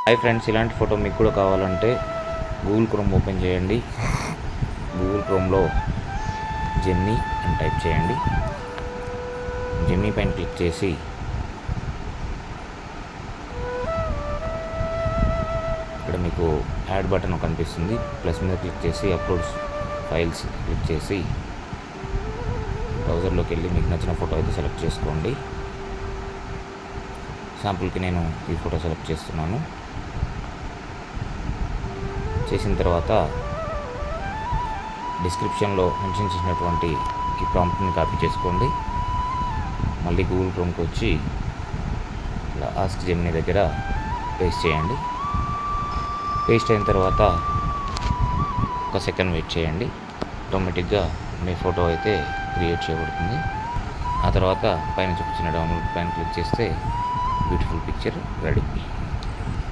Hi friends, ఇలాంటి photo మీకు కూడా కావాలంటే గూగుల్ క్రోమ్ ఓపెన్ చేయండి. గూగుల్ క్రోమ్లో జెమినీ అని టైప్ చేయండి. జెమినీ పైన క్లిక్ చేసి ఇక్కడ మీకు యాడ్ బటన్ కనిపిస్తుంది. ప్లస్ మీద క్లిక్ చేసి అప్లోడ్స్ ఫైల్స్ క్లిక్ చేసి బ్రౌజర్లోకి వెళ్ళి మీకు నచ్చిన ఫోటో అయితే సెలెక్ట్ చేసుకోండి. శాంపుల్కి నేను ఈ ఫోటో సెలెక్ట్ చేస్తున్నాను. చేసిన తర్వాత డిస్క్రిప్షన్లో మెన్షన్ చేసినటువంటి ఈ ప్రాంప్ట్ని కాపీ చేసుకోండి. మళ్ళీ గూగుల్ క్రోమ్కి వచ్చి ఇలా ఆస్క్ జెమినీ దగ్గర పేస్ట్ చేయండి. పేస్ట్ అయిన తర్వాత ఒక సెకండ్ వెయిట్ చేయండి. ఆటోమేటిక్గా మీ ఫోటో అయితే క్రియేట్ చేయబడుతుంది. ఆ తర్వాత పైన చూపించిన డౌన్లోడ్ పైన క్లిక్ చేస్తే బ్యూటిఫుల్ పిక్చర్ రెడీ.